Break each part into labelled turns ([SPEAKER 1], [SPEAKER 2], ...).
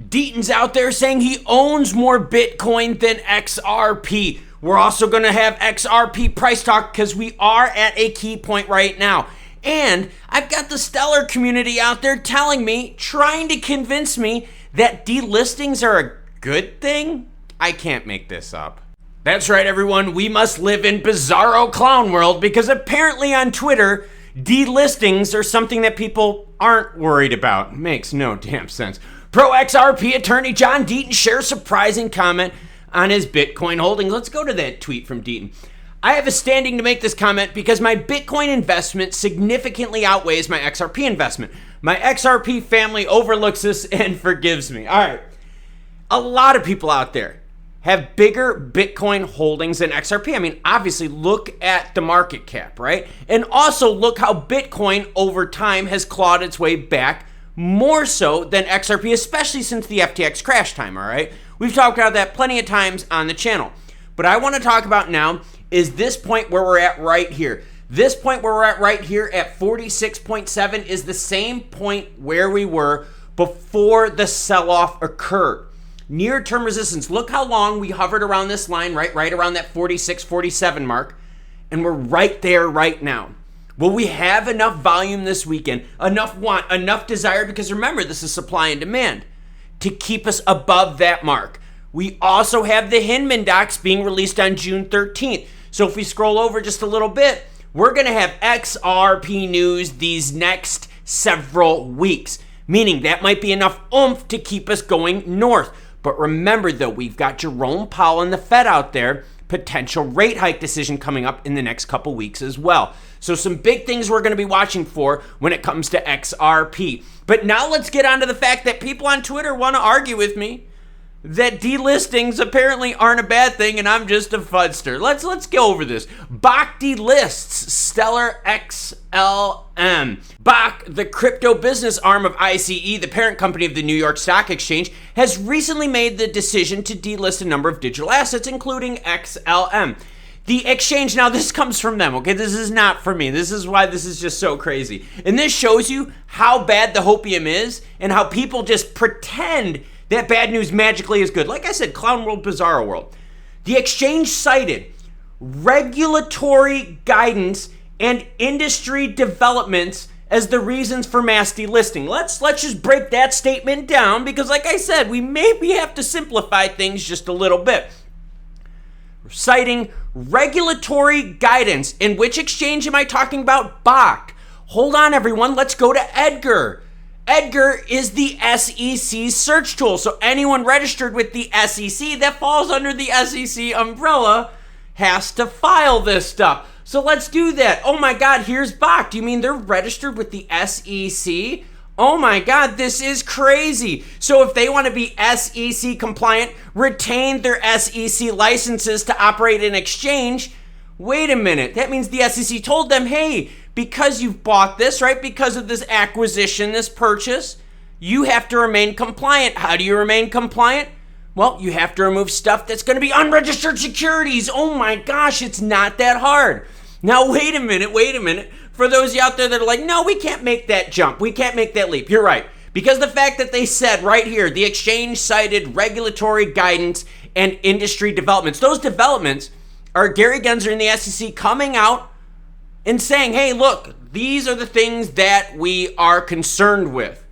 [SPEAKER 1] Deaton's out there saying he owns more Bitcoin than XRP. We're also going to have XRP price talk because we are at a key point right now. And I've got the Stellar community out there telling me, trying to convince me that delistings are a good thing. I can't make this up. That's right, everyone. We must live in bizarro clown world because apparently on Twitter, delistings are something that people aren't worried about. Makes no damn sense. Pro XRP attorney John Deaton shares surprising comment on his Bitcoin holdings. Let's go to that tweet from Deaton. I have a standing to make this comment because my Bitcoin investment significantly outweighs my XRP investment. My XRP family overlooks this and forgives me. All right. A lot of people out there have bigger Bitcoin holdings than XRP. I mean, obviously, look at the market cap, right? And also look how Bitcoin over time has clawed its way back more so than XRP, especially since the FTX crash time, all right? We've talked about that plenty of times on the channel. But I want to talk about now is this point where we're at right here. This point where we're at right here at 46.7 is the same point where we were before the sell-off occurred. Near-term resistance. Look how long we hovered around this line, right around that 46, 47 mark. And we're right there right now. Will we have enough volume this weekend, enough want, enough desire? Because remember, this is supply and demand to keep us above that mark. We also have the Hinman docs being released on June 13th. So if we scroll over just a little bit, we're going to have XRP news these next several weeks, meaning that might be enough oomph to keep us going north. But remember, though, we've got Jerome Powell and the Fed out there, potential rate hike decision coming up in the next couple weeks as well. So some big things we're going to be watching for when it comes to XRP. But now let's get on to the fact that people on Twitter want to argue with me that delistings apparently aren't a bad thing and I'm just a fudster. Let's go over this. Bakkt delists Stellar XLM. Bakkt, the crypto business arm of ICE, the parent company of the New York Stock Exchange, has recently made the decision to delist a number of digital assets, including XLM. The exchange, now this comes from them, okay? This is not from me. This is why this is just so crazy. And this shows you how bad the hopium is and how people just pretend that bad news magically is good. Like I said, clown world, bizarro world. The exchange cited regulatory guidance and industry developments as the reasons for mass delisting. Let's just break that statement down because like I said, we maybe have to simplify things just a little bit. We're citing regulatory guidance. In which exchange am I talking about? Bakkt. Hold on, everyone. Let's go to Edgar. Edgar is the SEC search tool. So anyone registered with the SEC that falls under the SEC umbrella has to file this stuff. So let's do that. Oh my God, here's Bakkt. You mean they're registered with the SEC? Oh my God, this is crazy. So if they want to be SEC compliant, retain their SEC licenses to operate an exchange, wait a minute. That means the SEC told them, hey, because you've bought this, right? Because of this acquisition, this purchase, you have to remain compliant. How do you remain compliant? Well, you have to remove stuff that's going to be unregistered securities. Oh my gosh, it's not that hard. Now, wait a minute. For those of you out there that are like, no, we can't make that jump. We can't make that leap. You're right. Because the fact that they said right here, the exchange cited regulatory guidance and industry developments. Those developments are Gary Gensler and the SEC coming out and saying, hey, look, these are the things that we are concerned with.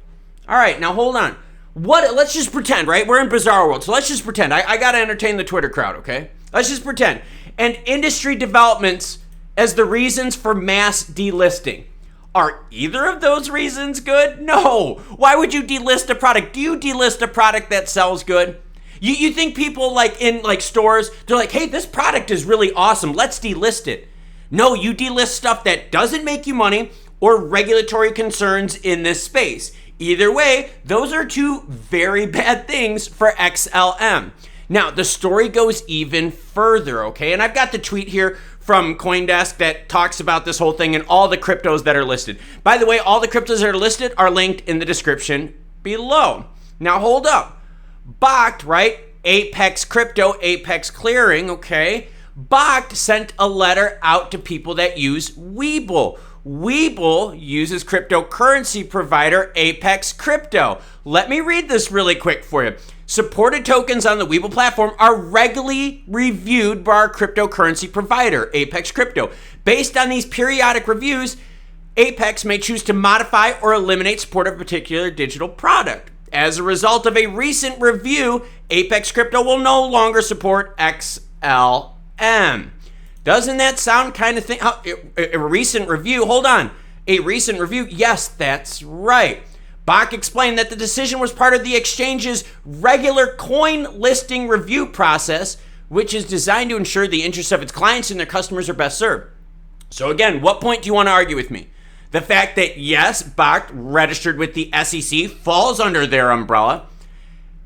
[SPEAKER 1] All right, now hold on. Let's just pretend, right? We're in bizarre world, so let's just pretend. I got to entertain the Twitter crowd, okay? Let's just pretend. And industry developments as the reasons for mass delisting. Are either of those reasons good? No. Why would you delist a product? Do you delist a product that sells good? You think people like in like stores, they're like, hey, this product is really awesome. Let's delist it. No, you delist stuff that doesn't make you money or regulatory concerns in this space. Either way, those are two very bad things for XLM. Now, the story goes even further, okay? And I've got the tweet here from CoinDesk that talks about this whole thing and all the cryptos that are listed. By the way, all the cryptos that are listed are linked in the description below. Now, hold up. Bakkt, right? Apex Crypto, Apex Clearing, okay? Bakkt sent a letter out to people that use Webull. Webull uses cryptocurrency provider Apex Crypto. Let me read this really quick for you. Supported tokens on the Webull platform are regularly reviewed by our cryptocurrency provider, Apex Crypto. Based on these periodic reviews, Apex may choose to modify or eliminate support of a particular digital product. As a result of a recent review, Apex Crypto will no longer support XLM. Doesn't that sound kind of thing? A recent review? Hold on. A recent review? Yes, that's right. Bakkt explained that the decision was part of the exchange's regular coin listing review process, which is designed to ensure the interests of its clients and their customers are best served. So again, what point do you want to argue with me? The fact that, yes, Bakkt registered with the SEC falls under their umbrella.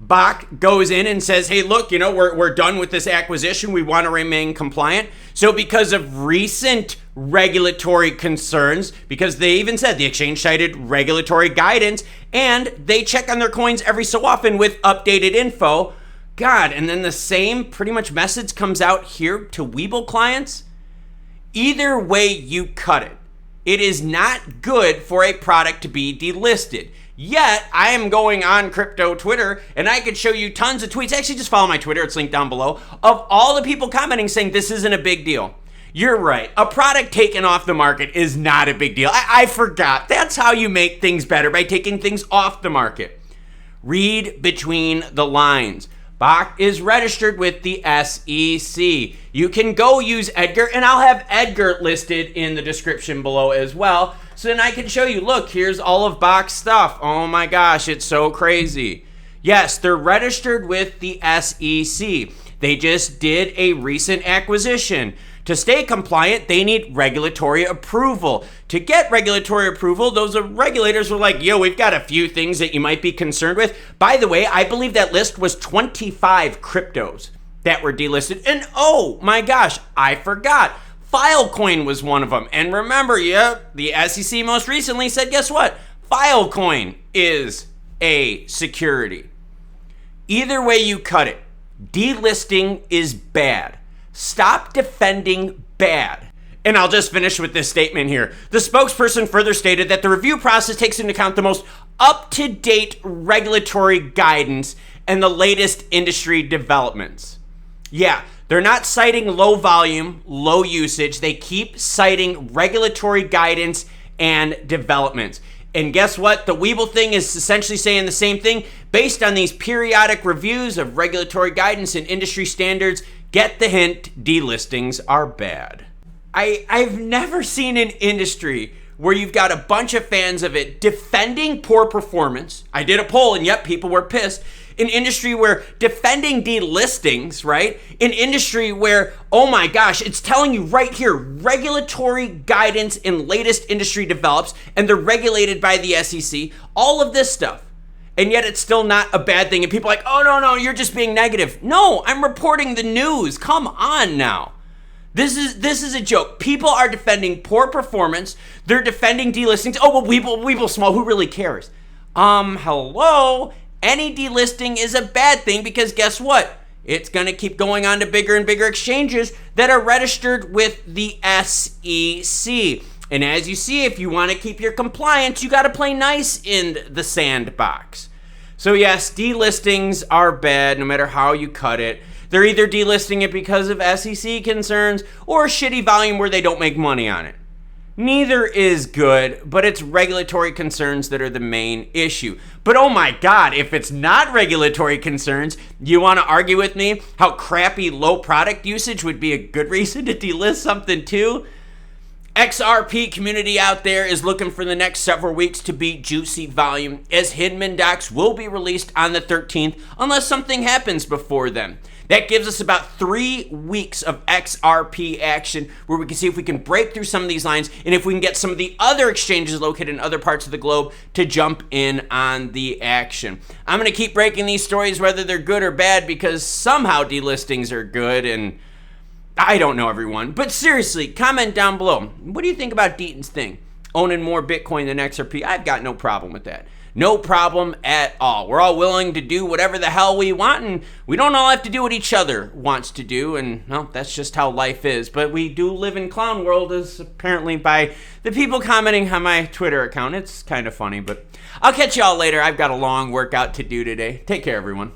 [SPEAKER 1] Bakkt goes in and says, hey, look, we're done with this acquisition. We want to remain compliant. So because of recent regulatory concerns, because they even said the exchange cited regulatory guidance, and they check on their coins every so often with updated info. God, and then the same pretty much message comes out here to Webull clients. Either way you cut it, it is not good for a product to be delisted. Yet, I am going on crypto Twitter, and I could show you tons of tweets. Actually, just follow my Twitter. It's linked down below. Of all the people commenting saying this isn't a big deal. You're right. A product taken off the market is not a big deal. I forgot. That's how you make things better, by taking things off the market. Read between the lines. Bakkt is registered with the SEC. You can go use Edgar, and I'll have Edgar listed in the description below as well. So then I can show you, look, here's all of Bakkt's stuff. Oh my gosh, it's so crazy. Yes, they're registered with the SEC. They just did a recent acquisition. To stay compliant, they need regulatory approval. To get regulatory approval, those regulators were like, yo, we've got a few things that you might be concerned with. By the way, I believe that list was 25 cryptos that were delisted. And oh my gosh, I forgot. Filecoin was one of them. And remember, the SEC most recently said, guess what? Filecoin is a security. Either way you cut it, delisting is bad. Stop defending bad. And I'll just finish with this statement here. The spokesperson further stated that the review process takes into account the most up-to-date regulatory guidance and the latest industry developments. Yeah, they're not citing low volume, low usage. They keep citing regulatory guidance and developments. And guess what? The Webull thing is essentially saying the same thing. Based on these periodic reviews of regulatory guidance and industry standards, get the hint, delistings are bad. I've never seen an industry where you've got a bunch of fans of it defending poor performance. I did a poll, and yep, people were pissed. An industry where defending delistings, right? An industry where, oh my gosh, it's telling you right here, regulatory guidance and latest industry develops, and they're regulated by the SEC, all of this stuff. And yet it's still not a bad thing. And people are like, oh, no, you're just being negative. No, I'm reporting the news. Come on now. This is a joke. People are defending poor performance. They're defending delistings. Oh, well, Webull small. Who really cares? Hello? Any delisting is a bad thing because guess what? It's going to keep going on to bigger and bigger exchanges that are registered with the SEC. And as you see, if you want to keep your compliance, you got to play nice in the sandbox. So yes, delistings are bad no matter how you cut it. They're either delisting it because of SEC concerns or shitty volume where they don't make money on it. Neither is good, but it's regulatory concerns that are the main issue. But oh my God, if it's not regulatory concerns, you want to argue with me how crappy low product usage would be a good reason to delist something too? XRP community out there is looking for the next several weeks to be juicy volume, as Hinman docs will be released on the 13th unless something happens before then. That gives us about 3 weeks of XRP action where we can see if we can break through some of these lines and if we can get some of the other exchanges located in other parts of the globe to jump in on the action. I'm going to keep breaking these stories whether they're good or bad because somehow delistings are good, and I don't know, everyone. But seriously, comment down below. What do you think about Deaton's thing? Owning more Bitcoin than XRP? I've got no problem with that. No problem at all. We're all willing to do whatever the hell we want, and we don't all have to do what each other wants to do, and well, that's just how life is. But we do live in clown world, as apparently by the people commenting on my Twitter account. It's kind of funny, but I'll catch y'all later. I've got a long workout to do today. Take care, everyone.